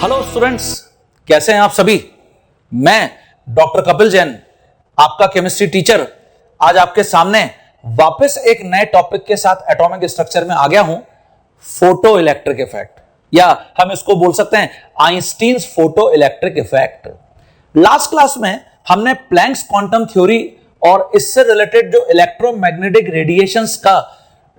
Hello students, कैसे हैं आप सभी। मैं डॉक्टर कपिल जैन, आपका केमिस्ट्री टीचर, आज आपके सामने वापस एक नए टॉपिक के साथ एटॉमिक स्ट्रक्चर में आ गया हूं। फोटो इलेक्ट्रिक इफेक्ट, या हम इसको बोल सकते हैं Einstein's photo electric effect. Last class में हमने प्लैंक्स क्वांटम थ्योरी और इससे रिलेटेड जो इलेक्ट्रोमैग्नेटिक रेडिएशंस का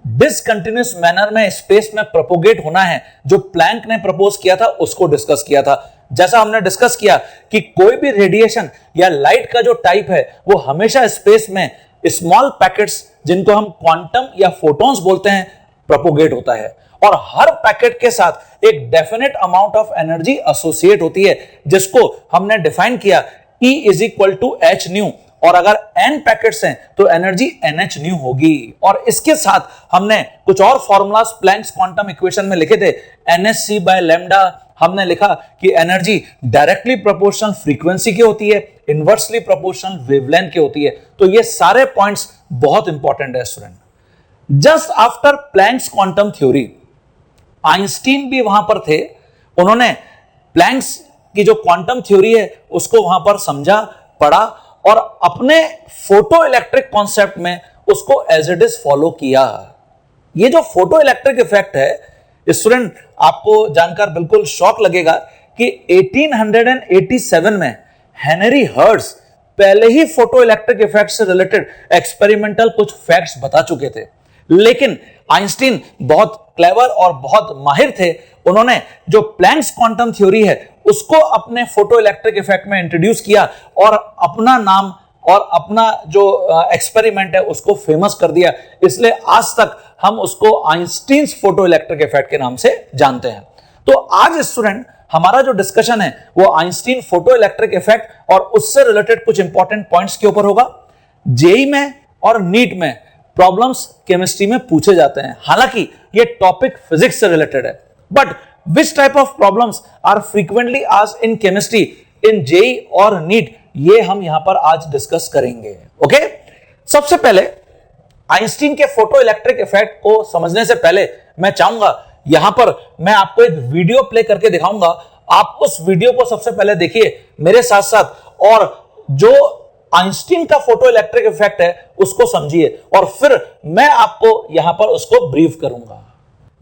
डिसकंटिन्यूअस मैनर में स्पेस में प्रोपोगेट होना है, जो प्लैंक ने प्रपोज किया था, उसको डिस्कस किया था। जैसा हमने डिस्कस किया कि कोई भी रेडिएशन या लाइट का जो टाइप है वो हमेशा स्पेस में स्मॉल पैकेट्स, जिनको हम क्वांटम या फोटॉन्स बोलते हैं, प्रोपोगेट होता है, और हर पैकेट के साथ एक definite amount of energy associate होती है, जिसको हमने डिफाइन किया E is equal to H nu, और अगर n पैकेट्स हैं तो एनर्जी NH न्यू होगी। और इसके साथ हमने कुछ और फॉर्मूलाज प्लैंक्स क्वांटम इक्वेशन में लिखे थे। NSC बाय लैम्डा, हमने लिखा कि एनर्जी डायरेक्टली प्रोपोर्शनल फ्रीक्वेंसी की होती है, इनवर्सली प्रोपोर्शनल वेवलेंथ की होती है। तो ये सारे पॉइंट्स बहुत इंपॉर्टेंट है student. Just after Planck's quantum theory, Einstein भी वहां पर थे। उन्होंने प्लैंक्स की जो क्वांटम थ्योरी है उसको वहां पर समझा, पढ़ा, और अपने फोटो इलेक्ट्रिक कॉन्सेप्ट में उसको एज इट इज फॉलो किया। ये जो फोटो इलेक्ट्रिक इफेक्ट है स्टूडेंट, आपको जानकर बिल्कुल शॉक लगेगा कि 1887 में हेनरी हर्ट्ज पहले ही फोटो इलेक्ट्रिक इफेक्ट से रिलेटेड एक्सपेरिमेंटल कुछ फैक्ट्स बता चुके थे। लेकिन आइंस्टीन बहुत क्लेवर और बहुत माहिर थे। उन्होंने जो प्लैंक्स क्वांटम थ्योरी है उसको अपने फोटो इलेक्ट्रिक इफेक्ट में इंट्रोड्यूस किया और अपना नाम और अपना जो एक्सपेरिमेंट है उसको फेमस कर दिया। इसलिए आज तक हम उसको आइंस्टीन्स फोटो इलेक्ट्रिक इफेक्ट के नाम से जानते हैं। तो आज स्टूडेंट हमारा जो डिस्कशन है वो आइंस्टीन फोटो इलेक्ट्रिक इफेक्ट और उससे रिलेटेड कुछ इंपॉर्टेंट पॉइंट्स के ऊपर होगा। जेई में और नीट में प्रॉब्लम्स केमिस्ट्री में पूछे जाते हैं। हालांकि ये टॉपिक फिजिक्स से रिलेटेड है, but which type of problems are frequently asked in chemistry in JEE और नीट, ये हम यहां पर आज डिस्कस करेंगे। ओके, सबसे पहले आइंस्टीन के फोटो इलेक्ट्रिक इफेक्ट को समझने से पहले मैं चाहूंगा यहां पर मैं आपको एक वीडियो प्ले करके दिखाऊंगा। आप उस वीडियो को सबसे पहले देखिए मेरे साथ साथ, और जो आइंस्टीन का फोटो इलेक्ट्रिक इफेक्ट है उसको समझिए, और फिर मैं आपको यहां पर उसको ब्रीफ करूंगा।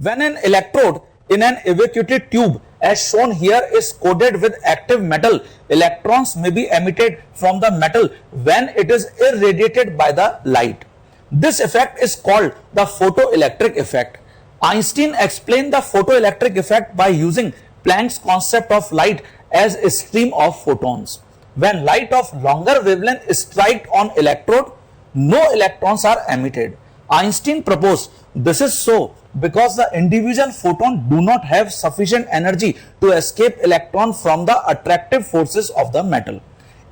When an electrode in an evacuated tube as shown here is coated with active metal, electrons may be emitted from the metal when it is irradiated by the light. This effect is called the photoelectric effect. Einstein explained the photoelectric effect by using Planck's concept of light as a stream of photons. When light of longer wavelength strikes on electrode, no electrons are emitted. Einstein proposed this is so because the individual photon do not have sufficient energy to escape electron from the attractive forces of the metal.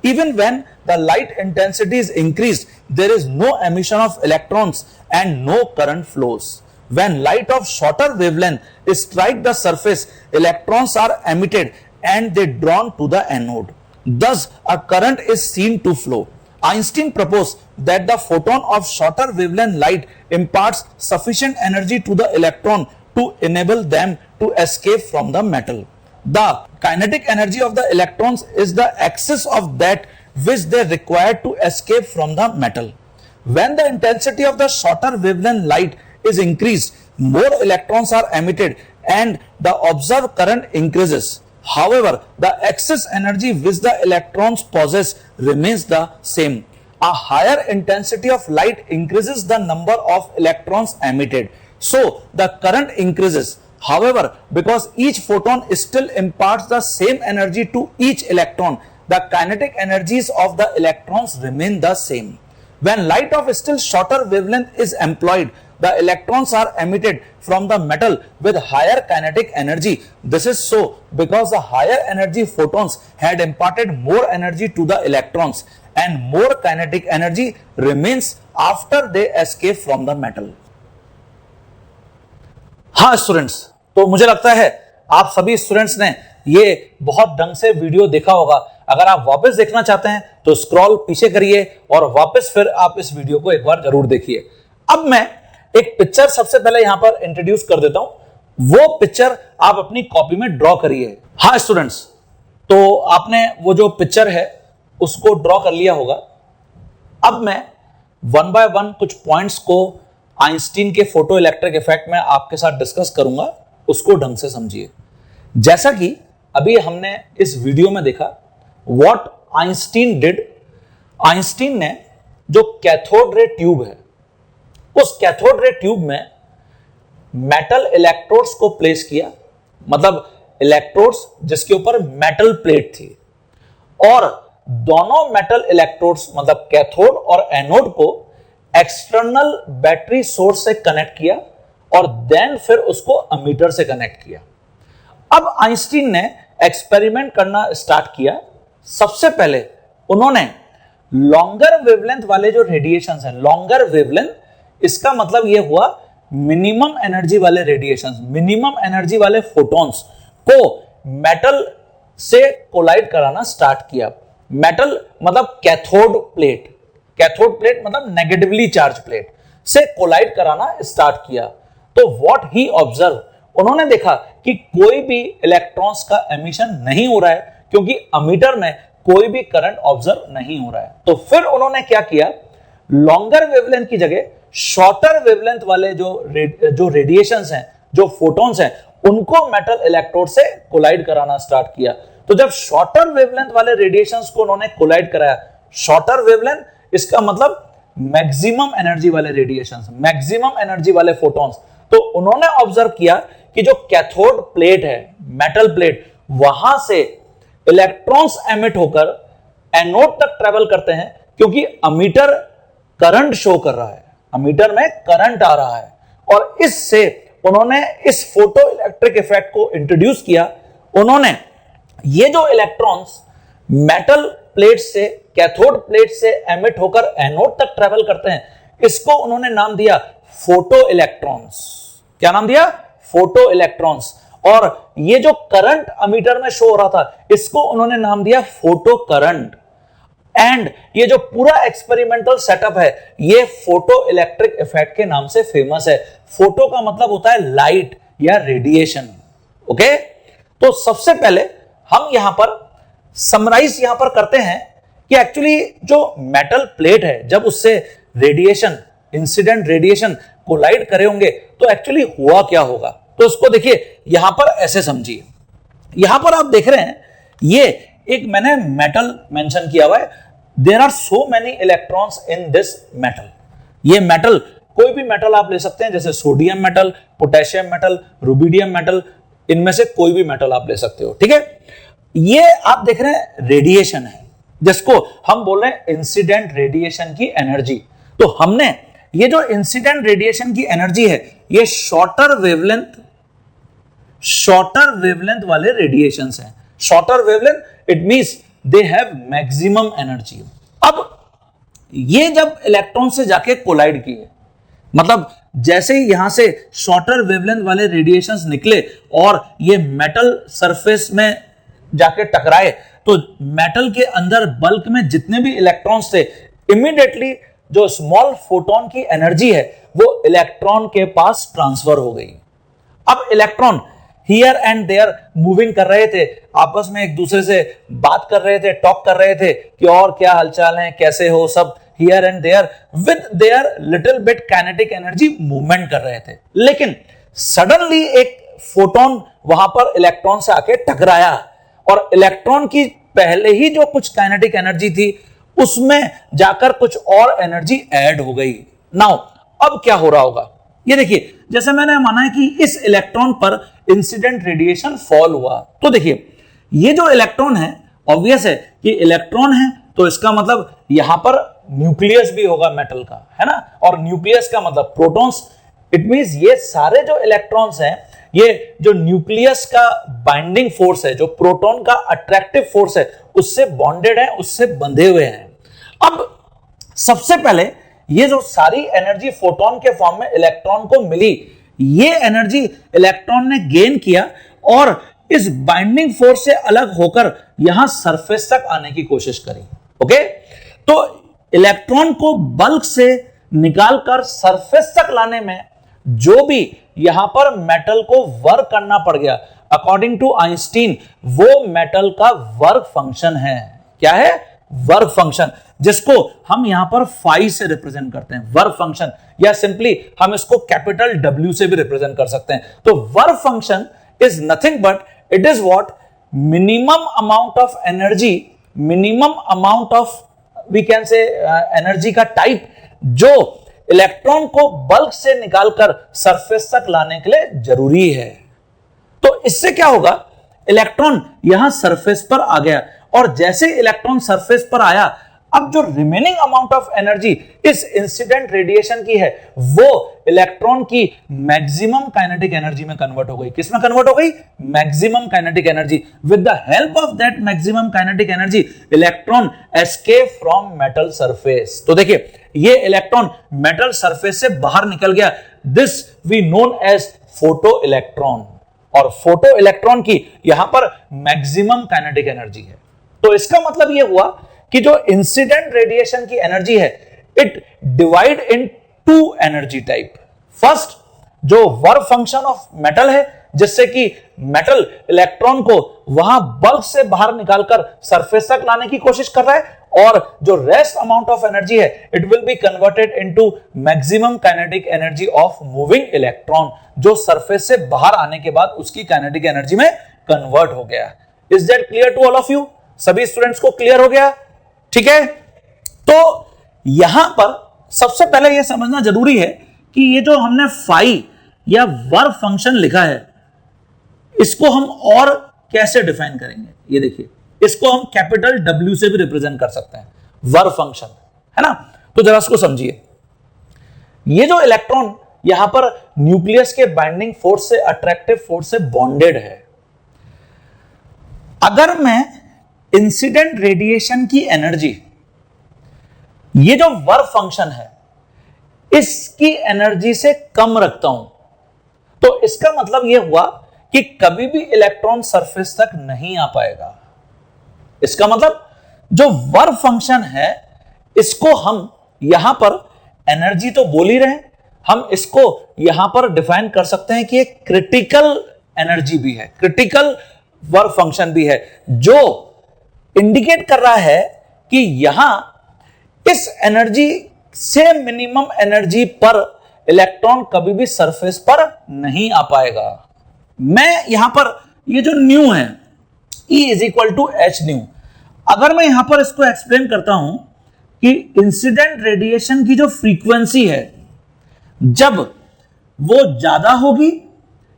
Even when the light intensity is increased, there is no emission of electrons and no current flows. When light of shorter wavelength strike the surface, electrons are emitted and they drawn to the anode. Thus, a current is seen to flow. Einstein proposed that the photon of shorter wavelength light imparts sufficient energy to the electron to enable them to escape from the metal. The kinetic energy of the electrons is the excess of that which they require to escape from the metal. When the intensity of the shorter wavelength light is increased, more electrons are emitted and the observed current increases. However, the excess energy which the electrons possess remains the same. A higher intensity of light increases the number of electrons emitted, so the current increases. However, because each photon still imparts the same energy to each electron, the kinetic energies of the electrons remain the same. When light of still shorter wavelength is employed, the electrons are emitted from the metal with higher kinetic energy. This is so because the higher energy photons had imparted more energy to the electrons and more kinetic energy remains after they escape from the metal. हाँ students, तो मुझे लगता है आप सभी students ने ये बहुत ढंग से वीडियो देखा होगा। अगर आप वापस देखना चाहते हैं तो स्क्रॉल पीछे करिए और वापस फिर आप इस वीडियो को एक बार जरूर देखिए। अब मैं एक पिक्चर सबसे पहले यहां पर इंट्रोड्यूस कर देता हूं। वो पिक्चर आप अपनी कॉपी में ड्रॉ करिए। हाँ स्टूडेंट्स, तो आपने वो जो पिक्चर है उसको ड्रॉ कर लिया होगा। अब मैं वन बाय वन कुछ पॉइंट्स को आइंस्टीन के फोटो इलेक्ट्रिक इफेक्ट में आपके साथ डिस्कस करूंगा, उसको ढंग से समझिए। जैसा कि अभी हमने इस वीडियो में देखा, व्हाट आइंस्टीन डिड, आइंस्टीन ने जो कैथोड रे ट्यूब है, उस कैथोड रे ट्यूब में मेटल इलेक्ट्रोड्स को प्लेस किया, मतलब इलेक्ट्रोड्स जिसके ऊपर मेटल प्लेट थी, और दोनों मेटल इलेक्ट्रोड्स मतलब कैथोड और एनोड को एक्सटर्नल बैटरी सोर्स से कनेक्ट किया और देन फिर उसको एमीटर से कनेक्ट किया। अब आइंस्टीन ने एक्सपेरिमेंट करना स्टार्ट किया। सबसे पहले उन्होंने लॉन्गर वेवलेंथ वाले जो रेडिएशंस हैं, लॉन्गर वेवलेंथ, इसका मतलब यह हुआ मिनिमम एनर्जी वाले रेडिएशंस, मिनिमम एनर्जी वाले फोटॉन्स को मेटल से कोलाइड कराना स्टार्ट किया। मेटल मतलब कैथोड प्लेट, कैथोड प्लेट मतलब नेगेटिवली चार्ज प्लेट से कोलाइड कराना स्टार्ट किया। तो व्हाट ही ऑब्जर्व, उन्होंने देखा कि कोई भी इलेक्ट्रॉन्स का एमिशन नहीं हो रहा है, क्योंकि एमीटर में कोई भी करंट ऑब्जर्व नहीं हो रहा है। तो फिर उन्होंने क्या किया, लॉन्गर वेवलेंथ की जगह शॉर्टर वेवलेंथ वाले जो रेडिएशंस हैं, जो फोटॉन्स हैं, उनको मेटल इलेक्ट्रोड से कोलाइड कराना स्टार्ट किया। तो जब शॉर्टर वेवलेंथ वाले रेडिएशंस को उन्होंने कोलाइड कराया, शॉर्टर वेवलेंथ इसका मतलब मैक्सिमम एनर्जी वाले रेडिएशंस, मैक्सिमम एनर्जी वाले फोटॉन्स, तो उन्होंने ऑब्जर्व किया कि जो कैथोड प्लेट है, मेटल प्लेट, वहां से इलेक्ट्रॉन्स एमिट होकर एनोड तक ट्रेवल करते हैं, क्योंकि एमीटर करंट शो कर रहा है, एमीटर में करंट आ रहा है। और इससे उन्होंने इस फोटो इलेक्ट्रिक इफेक्ट को इंट्रोड्यूस किया। उन्होंने ये जो इलेक्ट्रॉन्स मेटल प्लेट से, कैथोड प्लेट से एमिट होकर एनोड तक ट्रेवल करते हैं, इसको उन्होंने नाम दिया फोटो इलेक्ट्रॉन्स। क्या नाम दिया? Photo electrons. और ये जो करंट एमीटर में शो हो रहा था, इसको उन्होंने नाम दिया फोटो करंट। एंड ये जो पूरा एक्सपेरिमेंटल सेटअप है, ये फोटो इलेक्ट्रिक इफेक्ट के नाम से फेमस है। फोटो का मतलब होता है लाइट या रेडिएशन। ओके, तो सबसे पहले हम यहां पर समराइज यहां पर करते हैं कि एक्चुअली जो मेटल प्लेट है, जब उससे रेडिएशन, इंसिडेंट रेडिएशन कोलाइड करे होंगे, तो एक्चुअली हुआ क्या होगा। तो उसको देखिए, यहां पर ऐसे समझिए। यहां पर आप देख रहे हैं, ये एक मैंने मेटल मेंशन किया हुआ है, there are so many electrons in this metal. ये मेटल, कोई भी मेटल आप ले सकते हैं, जैसे sodium metal, potassium metal, rubidium metal, इनमें से कोई भी मेटल आप ले सकते हो। ठीक है, ये आप देख रहे हैं रेडिएशन है, जिसको हम बोल रहे हैं इंसिडेंट रेडिएशन की एनर्जी। तो हमने ये जो इंसिडेंट रेडिएशन की एनर्जी है, ये शॉर्टर वेवलेंथ वाले रेडिएशंस हैं। Shorter wavelength, it means they have maximum energy. अब ये जब इलेक्ट्रॉन से जाके कोलाइड किए, मतलब जैसे ही यहां से शॉर्टर वेवलेंथ वाले रेडिएशंस निकले और ये मेटल सरफेस में जाके टकराए, तो मेटल के अंदर बल्क में जितने भी इलेक्ट्रॉन्स थे, इमीडिएटली जो स्मॉल फोटोन की एनर्जी है, वो इलेक्ट्रॉन के पास ट्रांसफर हो गई। अब electron here and there moving कर रहे थे, आपस में एक दूसरे से बात कर रहे थे, टॉक कर रहे थे कि और क्या हालचाल है, कैसे हो, सब here and there with their little bit kinetic energy movement कर रहे थे। लेकिन सडनली एक फोटोन वहां पर इलेक्ट्रॉन से आके टकराया, और इलेक्ट्रॉन की पहले ही जो कुछ काइनेटिक एनर्जी थी, उसमें जाकर कुछ और एनर्जी ऐड हो गई। नाउ अब क्या हो रहा होगा, ये देखिए, जैसे मैंने माना है कि इस इलेक्ट्रॉन पर इंसिडेंट रेडिएशन फॉल हुआ, तो देखिए ये जो इलेक्ट्रॉन है, ऑब्वियस है कि इलेक्ट्रॉन है, तो इसका मतलब यहां पर न्यूक्लियस भी होगा मेटल का, है ना, और न्यूक्लियस का मतलब प्रोटॉन्स। इट मींस ये सारे जो इलेक्ट्रॉन्स हैं, ये जो न्यूक्लियस का बाइंडिंग फोर्स है, जो प्रोटॉन का अट्रैक्टिव फोर्स है, उससे बॉन्डेड है, उससे बंधे हुए हैं। अब सबसे पहले ये जो सारी एनर्जी फोटोन के फॉर्म में इलेक्ट्रॉन को मिली, ये एनर्जी इलेक्ट्रॉन ने गेन किया और इस बाइंडिंग फोर्स से अलग होकर यहां सरफेस तक आने की कोशिश करी। ओके, तो इलेक्ट्रॉन को बल्क से निकालकर सरफेस तक लाने में जो भी यहां पर मेटल को वर्क करना पड़ गया, अकॉर्डिंग टू आइंस्टीन वो मेटल का वर्क फंक्शन है। क्या है? वर्क फंक्शन, जिसको हम यहां पर फाई से रिप्रेजेंट करते हैं, वर्क फंक्शन, या सिंपली हम इसको कैपिटल डब्ल्यू से भी रिप्रेजेंट कर सकते हैं। तो work function is nothing but it is what? Minimum amount of energy, minimum amount of we can say energy का टाइप जो इलेक्ट्रॉन को बल्क से निकालकर सरफेस तक लाने के लिए जरूरी है। तो इससे क्या होगा? इलेक्ट्रॉन यहां सरफेस पर आ गया, और जैसे इलेक्ट्रॉन सरफेस पर आया, अब जो रिमेनिंग अमाउंट ऑफ एनर्जी इस इंसिडेंट रेडिएशन की है वो इलेक्ट्रॉन की मैक्सिमम काइनेटिक एनर्जी में कन्वर्ट हो गई। किसमें कन्वर्ट हो गई? Maximum kinetic energy. With the help of that maximum kinetic energy electron escape from metal surface. तो देखिए, ये इलेक्ट्रॉन मेटल सरफेस से बाहर निकल गया। This we known as photo electron, और फोटो इलेक्ट्रॉन की यहां पर मैक्सिमम काइनेटिक एनर्जी है। तो इसका मतलब यह हुआ कि जो इंसिडेंट रेडिएशन की एनर्जी है it divide in two energy type. First, जो वर्क फंक्शन ऑफ मेटल है, जिससे कि मेटल इलेक्ट्रॉन को वहां बल्क से बाहर निकालकर सरफेस तक लाने की कोशिश कर रहा है, और जो रेस्ट अमाउंट ऑफ एनर्जी है it will be converted into maximum kinetic energy of moving electron, जो सरफेस से बाहर आने के बाद उसकी काइनेटिक एनर्जी में कन्वर्ट हो गया। Is that clear to all of you? सभी स्टूडेंट्स को क्लियर हो गया? ठीक है। तो यहां पर सबसे पहले यह समझना जरूरी है कि ये जो हमने फाई या वर्क फंक्शन लिखा है इसको हम और कैसे डिफाइन करेंगे। ये देखिए, इसको हम कैपिटल डब्ल्यू से भी रिप्रेजेंट कर सकते हैं, वर्क फंक्शन, है ना। तो जरा इसको समझिए। ये जो इलेक्ट्रॉन यहां पर न्यूक्लियस के बाइंडिंग फोर्स से, अट्रैक्टिव फोर्स से बॉन्डेड है। अगर मैं इंसिडेंट रेडिएशन की एनर्जी, ये जो वर्क फंक्शन है, इसकी एनर्जी से कम रखता हूं, तो इसका मतलब यह हुआ कि कभी भी इलेक्ट्रॉन सरफेस तक नहीं आ पाएगा। इसका मतलब जो वर्क फंक्शन है इसको हम यहां पर एनर्जी तो बोल ही रहे हैं, हम इसको यहां पर डिफाइन कर सकते हैं कि एक क्रिटिकल एनर्जी भी है, क्रिटिकल वर्क फंक्शन भी है, जो इंडिकेट कर रहा है कि यहां इस एनर्जी से मिनिमम एनर्जी पर इलेक्ट्रॉन कभी भी सरफेस पर नहीं आ पाएगा। मैं यहां पर ये जो न्यू है E is equal to H nu, अगर मैं यहां पर इसको एक्सप्लेन करता हूं कि इंसिडेंट रेडिएशन की जो फ्रीक्वेंसी है जब वो ज्यादा होगी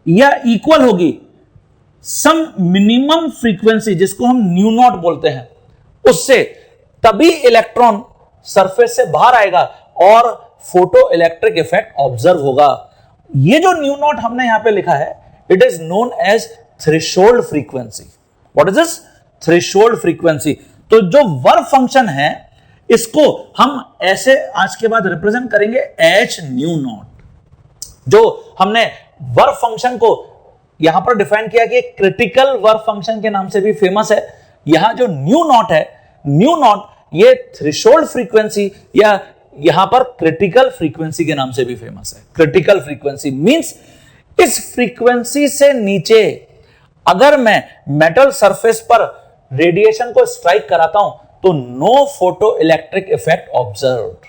या इक्वल होगी सम मिनिमम फ्रीक्वेंसी, जिसको हम न्यू नॉट बोलते हैं, उससे तभी इलेक्ट्रॉन सरफेस से बाहर आएगा और फोटो इलेक्ट्रिक इफेक्ट ऑब्जर्व होगा। ये जो न्यू नॉट हमने यहां पे लिखा है it is known as threshold frequency. What is this? Threshold frequency. तो जो वर्क फंक्शन है इसको हम ऐसे आज के बाद रिप्रेजेंट करेंगे एच न्यू नॉट। जो हमने वर्क फंक्शन को यहां पर डिफाइन किया कि क्रिटिकल वर्क फंक्शन के नाम से भी फेमस है, यहां जो न्यू नॉट है, न्यू नॉट ये थ्रेशोल्ड फ्रीक्वेंसी या यहां पर क्रिटिकल फ्रीक्वेंसी के नाम से भी फेमस है। क्रिटिकल फ्रीक्वेंसी मींस इस फ्रीक्वेंसी से नीचे अगर मैं मेटल सरफेस पर रेडिएशन को स्ट्राइक कराता हूं तो no photo electric effect observed.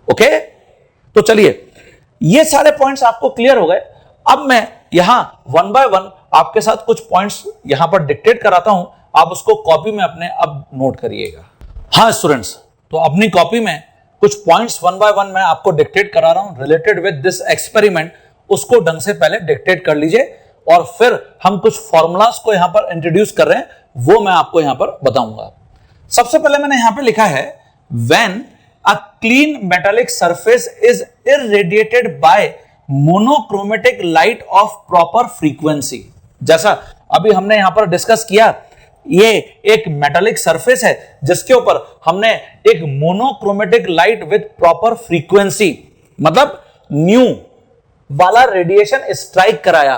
Okay, तो चलिए ये सारे पॉइंट्स आपको क्लियर हो गए। अब मैं यहां वन बाय वन आपके साथ कुछ पॉइंट्स यहां पर डिक्टेट कराता हूं, आप उसको कॉपी में अपने अब नोट करिएगा। हाँ स्टूडेंट्स, तो अपनी कॉपी में कुछ पॉइंट्स वन बाय वन मैं आपको डिक्टेट करा रहा हूं रिलेटेड विद दिस एक्सपेरिमेंट, उसको ढंग से पहले डिक्टेट कर लीजिए और फिर हम कुछ फॉर्मूलाज को यहां पर इंट्रोड्यूस कर रहे हैं, वो मैं आपको यहां पर बताऊंगा। सबसे पहले मैंने यहां पे लिखा है when a clean metallic surface is irradiated by monochromatic light of proper frequency. जैसा अभी हमने यहां पर डिस्कस किया, ये एक मेटालिक सरफेस है जिसके ऊपर हमने एक monochromatic light with proper frequency मतलब न्यू वाला रेडिएशन स्ट्राइक कराया,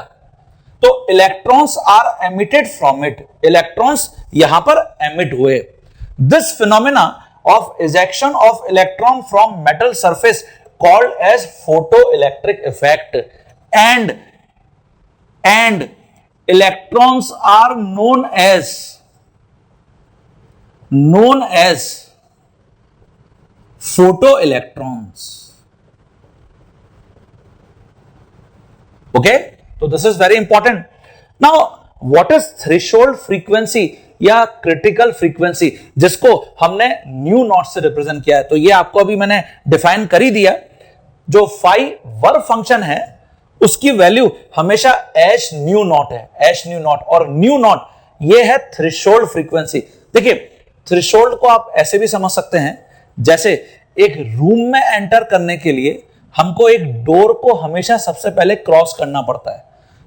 तो electrons are emitted from it, electrons यहां पर एमिट हुए। This phenomena of ejection of electron from metal surface called as photoelectric effect and electrons are known as photo electrons. Okay, तो this is very important. Now what is threshold frequency या critical frequency, जिसको हमने new not से represent किया है? तो ये आपको अभी मैंने डिफाइन कर ही दिया। जो फाई वर्ब फंक्शन है उसकी वैल्यू हमेशा एच न्यू नॉट है, एच न्यू नॉट, और न्यू नॉट ये है थ्रेशोल्ड फ्रीक्वेंसी। देखिए, थ्रेशोल्ड को आप ऐसे भी समझ सकते हैं, जैसे एक रूम में एंटर करने के लिए हमको एक डोर को हमेशा सबसे पहले क्रॉस करना पड़ता है।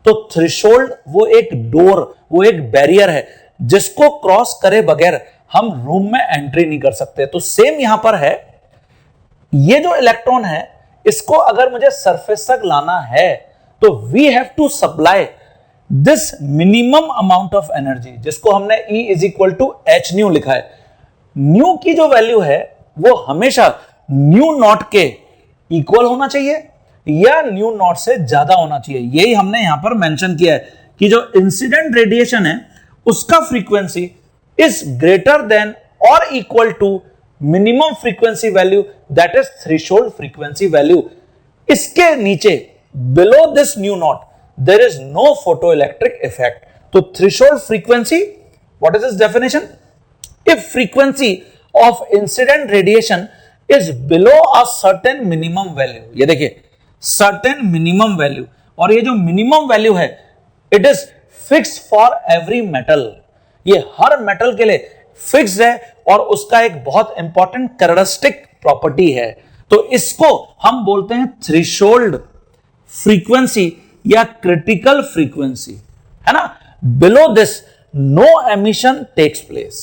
तो थ्रेशोल्ड वो एक डोर, वो एक बैरियर है जिसको क्रॉस करे बगैर हम रूम में एंट्री नहीं कर सकते। तो सेम यहां पर है, ये जो इलेक्ट्रॉन है इसको अगर मुझे सरफेस तक लाना है तो we have to supply this minimum amount of energy, जिसको हमने E is equal to H nu लिखा है। न्यू की जो वैल्यू है वो हमेशा न्यू नॉट के इक्वल होना चाहिए या न्यू नॉट से ज्यादा होना चाहिए। यही हमने यहां पर मेंशन किया है कि जो इंसिडेंट रेडिएशन है उसका फ्रीक्वेंसी इज ग्रेटर देन और equal to minimum frequency value, that is threshold frequency value. इसके नीचे below this nu not there is no photo electric effect. तो threshold frequency, what is its definition? If frequency of incident radiation is below a certain minimum value, ये देखिए certain minimum value, और ये जो minimum value है it is fixed for every metal, ये हर metal के लिए फिक्स्ड है और उसका एक बहुत इंपॉर्टेंट कैरेक्टरिस्टिक प्रॉपर्टी है। तो इसको हम बोलते हैं थ्रेशोल्ड फ्रीक्वेंसी या क्रिटिकल फ्रीक्वेंसी, है ना। Below this no emission takes place,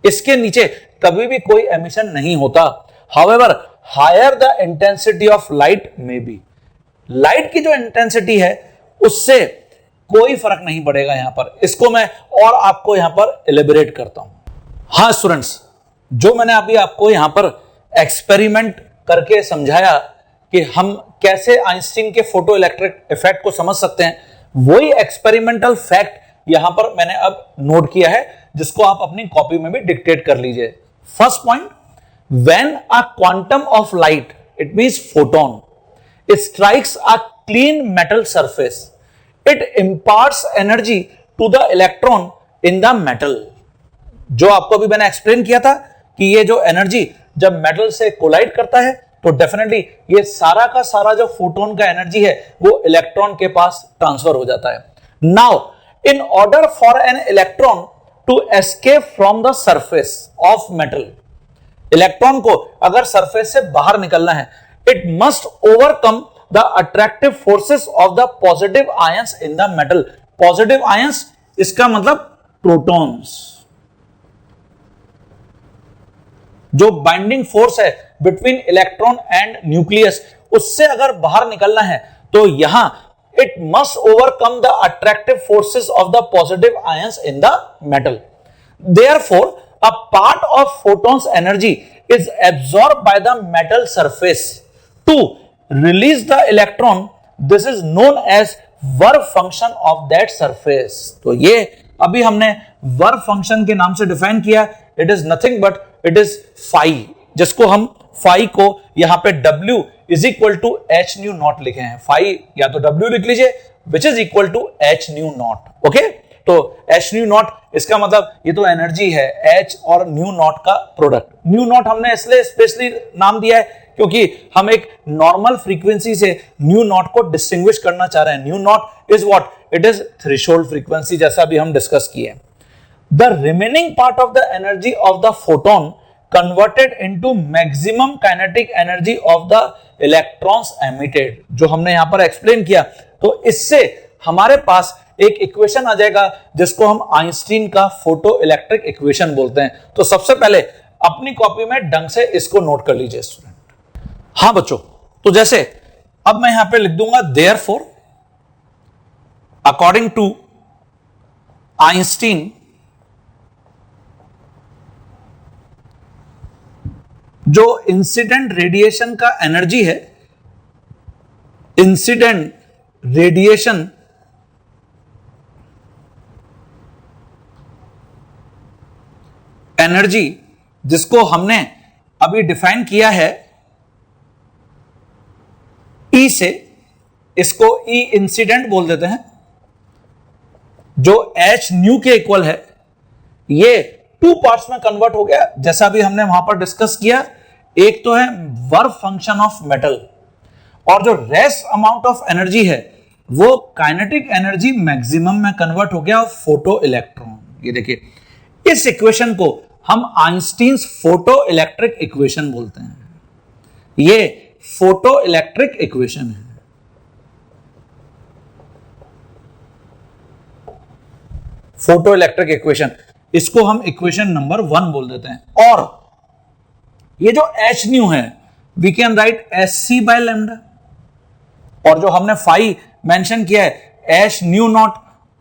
इसके नीचे कभी भी कोई एमिशन नहीं होता। However higher the intensity of light में बी, लाइट की जो इंटेंसिटी है उससे कोई फर्क नहीं पड़ेगा यहां पर। इसको मैं और आपको यहां पर एलिबरेट करता हूं। हाँ स्टूडेंट्स, जो मैंने अभी आपको यहां पर एक्सपेरिमेंट करके समझाया कि हम कैसे आइंस्टीन के फोटो इलेक्ट्रिक इफेक्ट को समझ सकते हैं, वही एक्सपेरिमेंटल फैक्ट यहां पर मैंने अब नोट किया है, जिसको आप अपनी कॉपी में भी डिक्टेट कर लीजिए। First point, when a quantum of light, it means photon, strikes a clean metal surface, it imparts energy to the electron in the metal. जो आपको अभी मैंने एक्सप्लेन किया था कि ये जो एनर्जी जब मेटल से कोलाइड करता है तो डेफिनेटली ये सारा का सारा जो फोटोन का एनर्जी है वो इलेक्ट्रॉन के पास ट्रांसफर हो जाता है। Now in order for an electron to escape from the surface of metal, electron को अगर सरफेस से बाहर निकलना है, it must overcome the attractive forces of the positive ions in the metal. Positive ions इसका मतलब प्रोटॉन्स, जो binding force है बिटवीन इलेक्ट्रॉन एंड न्यूक्लियस, उससे अगर बाहर निकलना है तो यहां it must overcome the attractive forces of the positive ions in the metal. Therefore a part of photon's energy is absorb by the metal surface to release the electron, this is known as work function of that surface. तो ये अभी हमने work function के नाम से define किया, it is nothing but it is phi, जिसको हम फाई को यहां पे W is equal to H nu naught लिखे हैं। फाई या तो W लिख लीजिए which is equal to H nu naught. Okay, तो एच न्यू नॉट इसका मतलब ये तो एनर्जी है, एच और न्यू नॉट का प्रोडक्ट। न्यू नॉट हमने इसलिए स्पेशली नाम दिया है क्योंकि हम एक नॉर्मल फ्रीक्वेंसी से न्यू नॉट को डिस्टिंग्विश करना चाह रहे हैं। New naught is what? It is threshold frequency, जैसा भी हम डिस्कस किए। The remaining part of the energy of the photon converted into maximum kinetic energy of the electrons emitted, जो हमने यहां पर एक्सप्लेन किया। तो इससे हमारे पास एक इक्वेशन आ जाएगा जिसको हम आइंस्टीन का फोटो इलेक्ट्रिक इक्वेशन बोलते हैं। तो सबसे पहले अपनी कॉपी में ढंग से इसको नोट कर लीजिए स्टूडेंट। हाँ बच्चों, तो जैसे अब मैं यहां पे लिख दूंगा देयरफॉर अकॉर्डिंग टू आइंस्टीन, जो इंसिडेंट रेडिएशन का एनर्जी है, इंसिडेंट रेडिएशन एनर्जी जिसको हमने अभी डिफाइन किया है E से, इसको E इंसिडेंट बोल देते हैं, जो H न्यू के इक्वल है, ये 2 पार्ट्स में कन्वर्ट हो गया जैसा भी हमने वहां पर डिस्कस किया। एक तो है वर्क फंक्शन ऑफ मेटल, और जो रेस्ट अमाउंट ऑफ एनर्जी है वो काइनेटिक एनर्जी मैक्सिमम में कन्वर्ट हो गया फोटो इलेक्ट्रॉन। ये देखिए, इस इक्वेशन को हम आइंस्टीन्स फोटो इलेक्ट्रिक इक्वेशन बोलते हैं। ये फोटो इलेक्ट्रिक इक्वेशन है। फोटो इलेक्ट्रिक इक्वेशन, इसको हम इक्वेशन नंबर 1 बोल देते हैं। और ये जो H न्यू है, we can write SC by lambda, और जो हमने फाई मेंशन किया है H न्यू नॉट,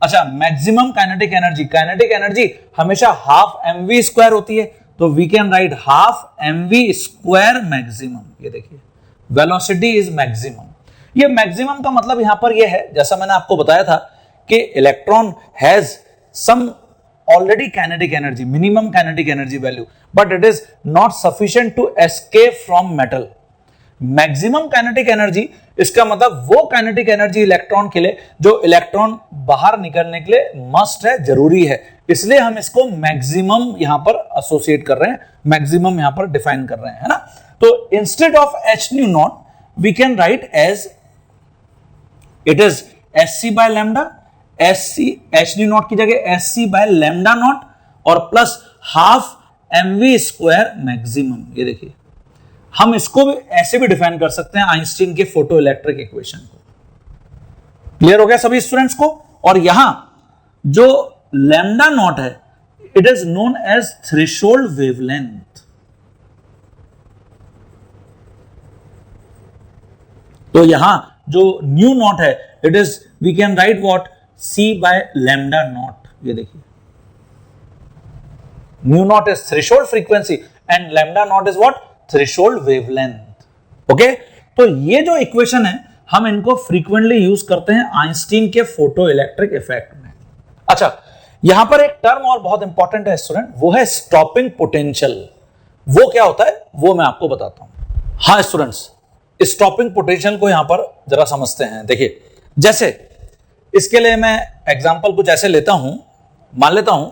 अच्छा maximum kinetic energy, kinetic energy हमेशा हाफ mv स्क्वायर होती है, तो we can write half mv square maximum. ये देखिए, वेलोसिटी इज मैक्सिमम। ये मैक्सिमम का मतलब यहां पर ये है, जैसा मैंने आपको बताया था कि electron has some already kinetic energy, minimum kinetic energy value, but it is not sufficient to escape from metal. Maximum kinetic energy, इसका मतलब वो काइनेटिक एनर्जी इलेक्ट्रॉन के लिए जो इलेक्ट्रॉन बाहर निकलने के लिए मस्ट है, जरूरी है, इसलिए हम इसको मैक्सिमम यहां पर एसोसिएट कर रहे हैं, मैक्सिमम यहां पर डिफाइन कर रहे हैं, है ना। तो instead of H nu naught we can write as it is SC by lambda, SC H nu naught की जगह SC बाय लैम्डा नॉट, और plus half mv square maximum. ये देखिए, हम इसको भी ऐसे भी डिफाइन कर सकते हैं आइंस्टीन के फोटो इलेक्ट्रिक इक्वेशन को। क्लियर हो गया सभी स्टूडेंट्स को। और यहां जो लैम्डा नॉट है, it is known as threshold wavelength. तो यहां जो न्यू नॉट है, it is we can write what C by lambda naught. ये देखिए, nu naught is threshold frequency and lambda naught is what, threshold wavelength. Okay, तो ये जो equation है हम इनको फ्रीक्वेंटली यूज करते हैं आइंस्टीन के फोटो इलेक्ट्रिक इफेक्ट में। अच्छा, यहां पर एक टर्म और बहुत इंपॉर्टेंट है स्टूडेंट, वो है स्टॉपिंग पोटेंशियल। वो क्या होता है वो मैं आपको बताता हूं। हाँ स्टूडेंट्स, स्टॉपिंग पोटेंशियल को यहां पर जरा समझते हैं। देखिए, जैसे इसके लिए मैं एग्जांपल कुछ ऐसे लेता हूं, मान लेता हूं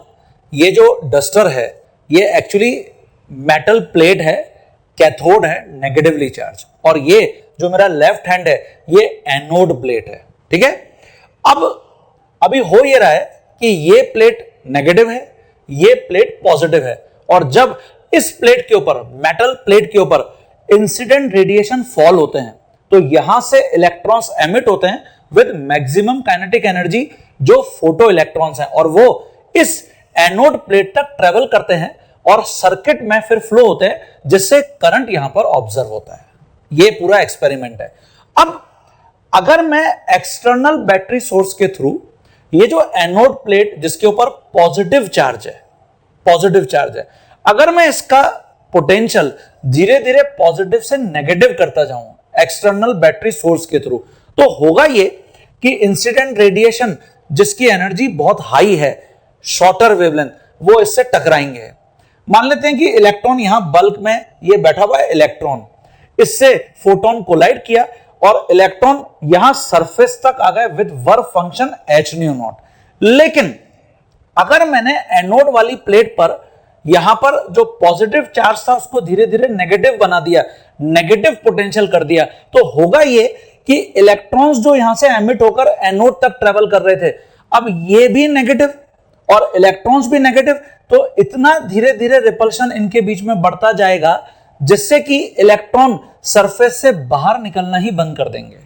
ये जो डस्टर है ये एक्चुअली मेटल प्लेट है, कैथोड है, नेगेटिवली चार्ज, और ये जो मेरा लेफ्ट हैंड है ये एनोड प्लेट है। ठीक है, अब अभी हो ये रहा है कि ये प्लेट नेगेटिव है, ये प्लेट पॉजिटिव है, और जब इस प्लेट के ऊपर, मेटल प्लेट के ऊपर इंसिडेंट रेडिएशन फॉल होते हैं तो यहां से इलेक्ट्रॉन्स एमिट होते हैं विद मैक्सिमम काइनेटिक एनर्जी, जो फोटो इलेक्ट्रॉन्स हैं, और वो इस एनोड प्लेट तक ट्रेवल करते हैं और सर्किट में फिर फ्लो होते हैं, जिससे करंट यहां पर ऑब्जर्व होता है। ये पूरा एक्सपेरिमेंट है। अब अगर मैं एक्सटर्नल बैटरी सोर्स के थ्रू ये जो एनोड प्लेट जिसके ऊपर पॉजिटिव चार्ज है, अगर मैं इसका पोटेंशियल धीरे धीरे पॉजिटिव से नेगेटिव करता जाऊं एक्सटर्नल बैटरी सोर्स के थ्रू, तो होगा ये कि इंसिडेंट रेडिएशन जिसकी एनर्जी बहुत हाई है, शॉर्टर वेवलेंथ, वो इससे टकराएंगे। मान लेते हैं कि इलेक्ट्रॉन यहां बल्क में ये बैठा हुआ है इलेक्ट्रॉन, इससे फोटोन कोलाइड किया और इलेक्ट्रॉन यहां सरफेस तक आ गए with work function H nu not. लेकिन अगर मैंने एनोड वाली प्लेट पर यहां पर जो पॉजिटिव चार्ज था उसको धीरे धीरे नेगेटिव बना दिया, नेगेटिव पोटेंशियल कर दिया, तो होगा ये कि इलेक्ट्रॉन्स जो यहां से एमिट होकर एनोड तक ट्रेवल कर रहे थे, अब ये भी नेगेटिव और इलेक्ट्रॉन्स भी नेगेटिव, तो इतना धीरे धीरे रिपल्शन इनके बीच में बढ़ता जाएगा जिससे कि इलेक्ट्रॉन सरफेस से बाहर निकलना ही बंद कर देंगे।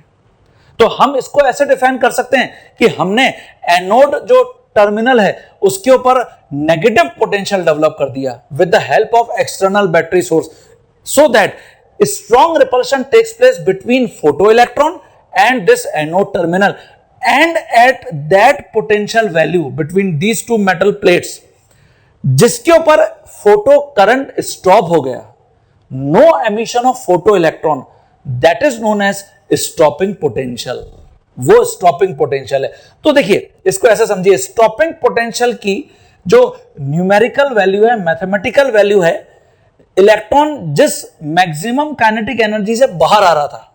तो हम इसको ऐसे डिफाइन कर सकते हैं कि हमने एनोड जो टर्मिनल है उसके ऊपर नेगेटिव पोटेंशियल डेवलप कर दिया with the help of external battery source, so that strong repulsion takes place between photo electron and this anode terminal, and at that potential value between these two metal plates, जिसके ऊपर photo current stop हो गया, no emission of photo electron, that is known as stopping potential। वो stopping potential है। तो देखिए इसको ऐसे समझिए, स्टॉपिंग पोटेंशियल की जो न्यूमेरिकल वैल्यू है, मैथमेटिकल वैल्यू है, इलेक्ट्रॉन जिस मैक्सिमम काइनेटिक एनर्जी से बाहर आ रहा था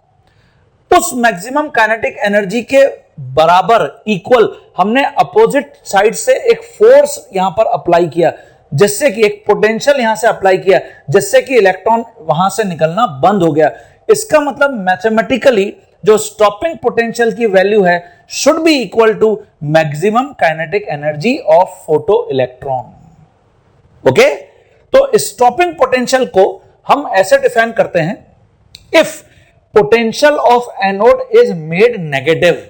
उस मैक्सिमम काइनेटिक एनर्जी के बराबर इक्वल हमने अपोजिट साइड से एक फोर्स यहां पर अप्लाई किया, जिससे कि एक पोटेंशियल यहां से अप्लाई किया, जिससे कि इलेक्ट्रॉन वहां से निकलना बंद हो गया। इसका मतलब मैथमेटिकली जो स्टॉपिंग पोटेंशियल की वैल्यू है should be equal to maximum kinetic energy of photo electron. Okay, तो स्टॉपिंग पोटेंशियल को हम ऐसे डिफाइन करते हैं, if potential of anode is made negative,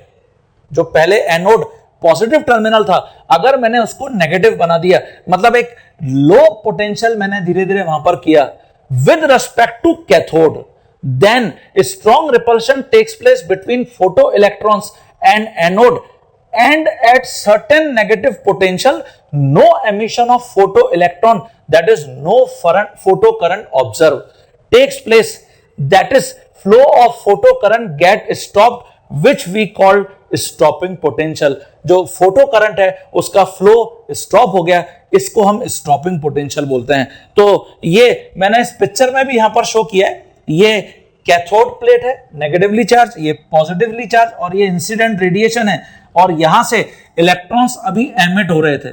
जो पहले एनोड पॉजिटिव टर्मिनल था अगर मैंने उसको नेगेटिव बना दिया, मतलब एक लो पोटेंशियल मैंने धीरे धीरे वहां पर किया with respect to cathode, then a strong repulsion takes place between photoelectrons and anode, and at certain negative potential no emission of photoelectron, that is no photocurrent observed takes place, that is flow of photocurrent get stopped, which we call stopping potential। जो photo current है उसका flow stop हो गया, इसको हम stopping potential बोलते हैं। तो ये मैंने इस पिक्चर में भी यहां पर शो किया है, ये कैथोड प्लेट है नेगेटिवली चार्ज, ये पॉजिटिवली चार्ज, और ये इंसिडेंट रेडिएशन है, और यहां से इलेक्ट्रॉन्स अभी एमिट हो रहे थे।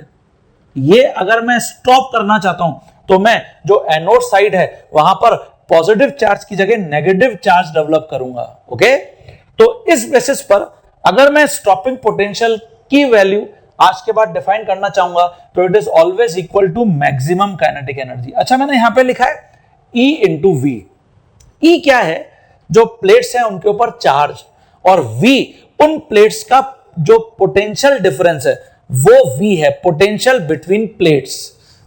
ये अगर मैं स्टॉप करना चाहता हूं तो मैं जो एनोड साइड है वहां पर पॉजिटिव चार्ज की जगह नेगेटिव चार्ज डेवलप करूंगा। ओके, तो इस बेसिस पर अगर मैं स्टॉपिंग पोटेंशियल की वैल्यू आज के बाद डिफाइन करना चाहूंगा तो it is always equal to maximum kinetic energy. अच्छा, मैंने यहां पे लिखा है E इंटू वी। E क्या है? जो प्लेट्स हैं उनके ऊपर चार्ज, और V उन प्लेट्स का जो पोटेंशियल डिफरेंस है वो V है, पोटेंशियल बिटवीन प्लेट्स।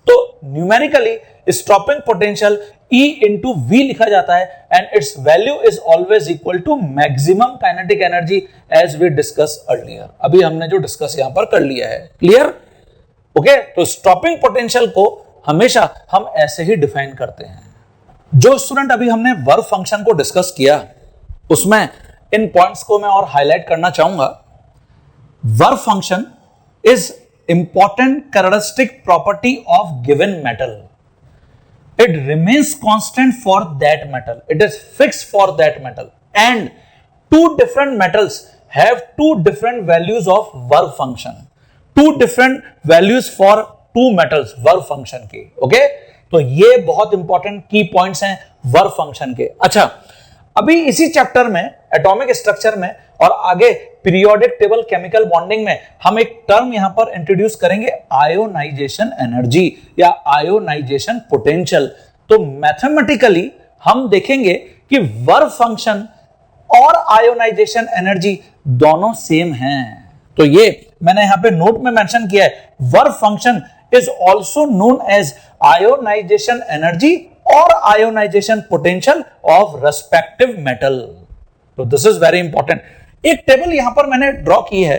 तो numerically stopping potential E into V लिखा जाता है, and its value is always equal to maximum kinetic energy as we discuss earlier. अभी हमने जो डिस्कस यहां पर कर लिया है, क्लियर? ओके, तो स्टॉपिंग पोटेंशियल को हमेशा हम ऐसे ही डिफाइन करते हैं। जो स्टूडेंट अभी हमने वर्क फंक्शन को डिस्कस किया उसमें इन पॉइंट्स को मैं और हाईलाइट करना चाहूंगा। Work function is important characteristic property of given metal. It remains constant for that metal. It is fixed for that metal. And two different metals have two different values of work function. Two different values for two metals work function के. Okay? तो ये बहुत important की points हैं work function के। अच्छा, अभी इसी चैप्टर में एटॉमिक स्ट्रक्चर में और आगे पीरियोडिक टेबल केमिकल बॉन्डिंग में हम एक टर्म यहां पर इंट्रोड्यूस करेंगे, आयोनाइजेशन एनर्जी या आयोनाइजेशन पोटेंशियल। तो मैथमेटिकली हम देखेंगे कि वर्क फंक्शन और आयोनाइजेशन एनर्जी दोनों सेम हैं। तो ये मैंने यहां पे नोट में मेंशन किया है, work function is also known as ionisation energy और ionisation potential of respective metal. तो दिस इज वेरी इंपॉर्टेंट। एक टेबल यहां पर मैंने ड्रॉ की है,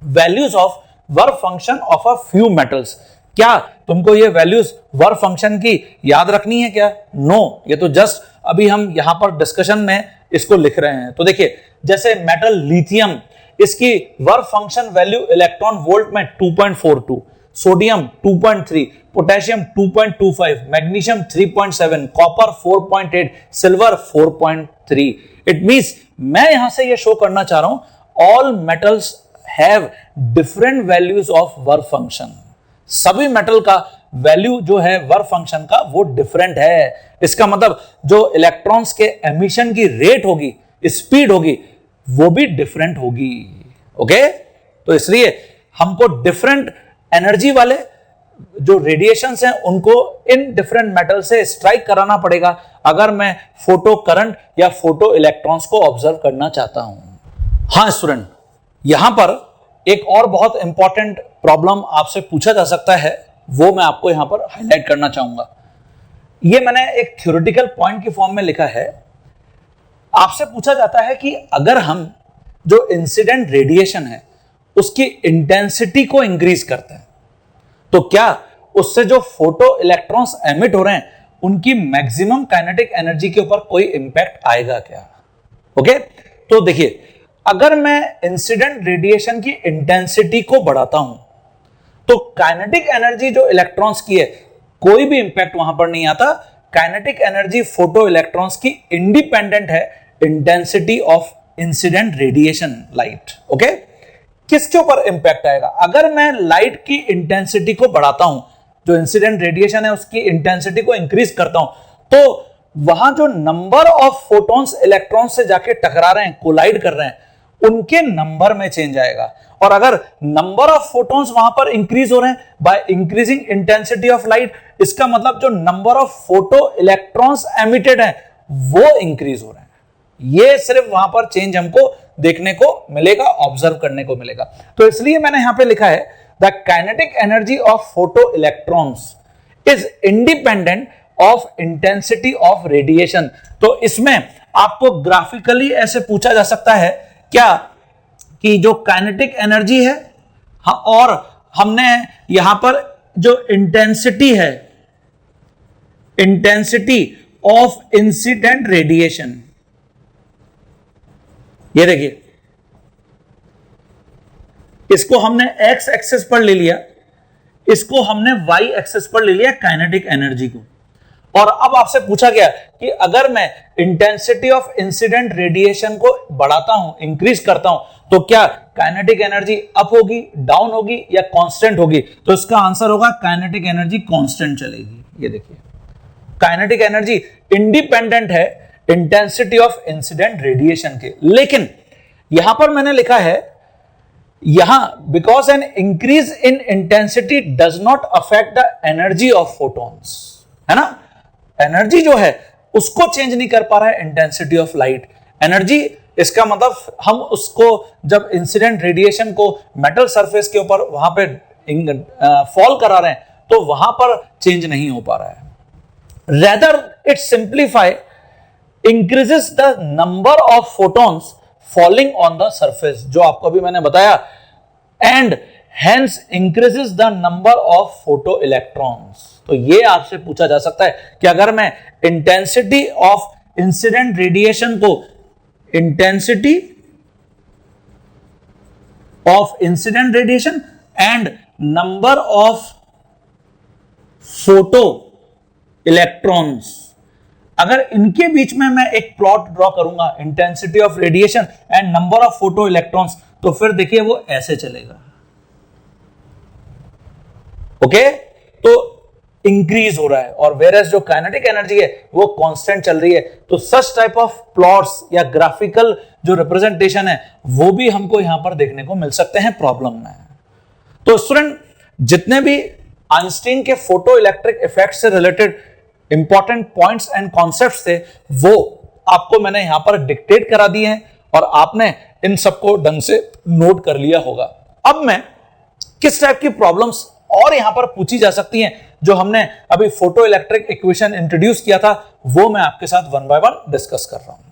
values of work function of a few metals. क्या तुमको ये वैल्यूज वर्क फंक्शन की याद रखनी है क्या? नो, ये तो जस्ट अभी हम यहां पर डिस्कशन में इसको लिख रहे हैं। तो देखिए, जैसे मेटल लिथियम, इसकी work function value electron volt में 2.42, sodium 2.3, potassium 2.25, magnesium 3.7, copper 4.8, silver 4.3। It means मैं यहां से ये शो करना चाह रहा हूं all metals have different values of work function. सभी मेटल का वैल्यू जो है वर्क फंक्शन का वो डिफरेंट है। इसका मतलब जो इलेक्ट्रॉन्स के एमिशन की रेट होगी, स्पीड होगी, वो भी डिफरेंट होगी। ओके, तो इसलिए हमको डिफरेंट एनर्जी वाले जो रेडिएशंस हैं उनको इन डिफरेंट मेटल से स्ट्राइक कराना पड़ेगा अगर मैं फोटो करंट या फोटो इलेक्ट्रॉन्स को ऑब्जर्व करना चाहता हूं। हाँ स्टूडेंट, यहां पर एक और बहुत इंपॉर्टेंट प्रॉब्लम आपसे पूछा जा सकता है, वो मैं आपको यहां पर हाईलाइट करना चाहूंगा। ये मैंने एक थ्योरेटिकल पॉइंट की फॉर्म में लिखा है। आपसे पूछा जाता है कि अगर हम जो इंसिडेंट रेडिएशन है उसकी इंटेंसिटी को इंक्रीज करते हैं तो क्या उससे जो फोटो इलेक्ट्रॉन्स एमिट हो रहे हैं उनकी मैक्सिमम काइनेटिक एनर्जी के ऊपर कोई इंपैक्ट आएगा क्या? ओके, तो देखिए, अगर मैं इंसिडेंट रेडिएशन की इंटेंसिटी को बढ़ाता हूं तो काइनेटिक एनर्जी जो इलेक्ट्रॉन्स की है, कोई भी इंपैक्ट वहां पर नहीं आता। काइनेटिक एनर्जी फोटो इलेक्ट्रॉन्स की इंडिपेंडेंट है intensity of incident radiation light. Okay, किसके ऊपर इंपैक्ट आएगा? अगर मैं लाइट की इंटेंसिटी को बढ़ाता हूं, जो इंसिडेंट रेडिएशन है उसकी इंटेंसिटी को इंक्रीज करता हूं, तो वहां जो नंबर ऑफ फोटॉन्स इलेक्ट्रॉन्स से जाके टकरा रहे हैं, कोलाइड कर रहे हैं, उनके नंबर में चेंज आएगा। और अगर नंबर ऑफ फोटॉन्स वहां पर इंक्रीज हो रहे हैं by increasing intensity of light, इसका मतलब जो number of photo electrons emitted है वो इंक्रीज हो रहे हैं। ये सिर्फ वहां पर चेंज हमको देखने को मिलेगा, ऑब्जर्व करने को मिलेगा। तो इसलिए मैंने यहां पे लिखा है the kinetic energy of photo electrons is independent of intensity of radiation. तो इसमें आपको ग्राफिकली ऐसे पूछा जा सकता है क्या कि जो काइनेटिक एनर्जी है और हमने यहां पर जो इंटेंसिटी है, इंटेंसिटी ऑफ इंसिडेंट रेडिएशन, ये देखिए इसको हमने एक्स एक्सिस पर ले लिया, इसको हमने वाई एक्सिस पर ले लिया काइनेटिक एनर्जी को। और अब आपसे पूछा गया कि अगर मैं इंटेंसिटी ऑफ इंसिडेंट रेडिएशन को बढ़ाता हूं, इंक्रीज करता हूं, तो क्या काइनेटिक एनर्जी अप होगी, डाउन होगी या कांस्टेंट होगी? तो इसका आंसर होगा काइनेटिक एनर्जी कांस्टेंट चलेगी। ये देखिए काइनेटिक एनर्जी इंडिपेंडेंट है इंटेंसिटी ऑफ इंसिडेंट रेडिएशन के। लेकिन यहां पर मैंने लिखा है यहां because an increase in intensity does not affect the energy of photons, है ना। एनर्जी जो है उसको चेंज नहीं कर पा रहा है इंटेंसिटी ऑफ लाइट। एनर्जी इसका मतलब हम उसको जब इंसिडेंट रेडिएशन को मेटल सरफेस के ऊपर वहां पे फॉल करा रहे हैं तो वहां पर चेंज नहीं हो पा रहा है। Rather it simplify increases the number of photons falling on the surface, जो आपको अभी मैंने बताया, and hence increases the number of photo electrons. तो ये आपसे पूछा जा सकता है कि अगर मैं इंटेंसिटी ऑफ इंसिडेंट रेडिएशन को, intensity of incident radiation and number of photo electrons, अगर इनके बीच में मैं एक प्लॉट ड्रॉ करूंगा, intensity of radiation and number of photo electrons, तो फिर देखिए वो ऐसे चलेगा। ओके, तो इंक्रीज हो रहा है और वेरएस जो काइनेटिक एनर्जी है वो कांस्टेंट चल रही है। तो सच टाइप ऑफ प्लॉट्स या ग्राफिकल जो रिप्रेजेंटेशन है वो भी हमको यहां पर देखने को मिल सकते हैं प्रॉब्लम में। तो स्टूडेंट, जितने भी आइंस्टीन के फोटो इलेक्ट्रिक इफेक्ट से related important points and concepts थे वो आपको मैंने यहां पर डिक्टेट करा दिए हैं और आपने इन सबको ढंग से नोट कर लिया होगा। अब मैं किस टाइप की प्रॉब्लम्स और यहां पर पूछी जा सकती हैं जो हमने अभी फोटो इलेक्ट्रिक इक्वेशन इंट्रोड्यूस किया था वो मैं आपके साथ वन बाय वन डिस्कस कर रहा हूं।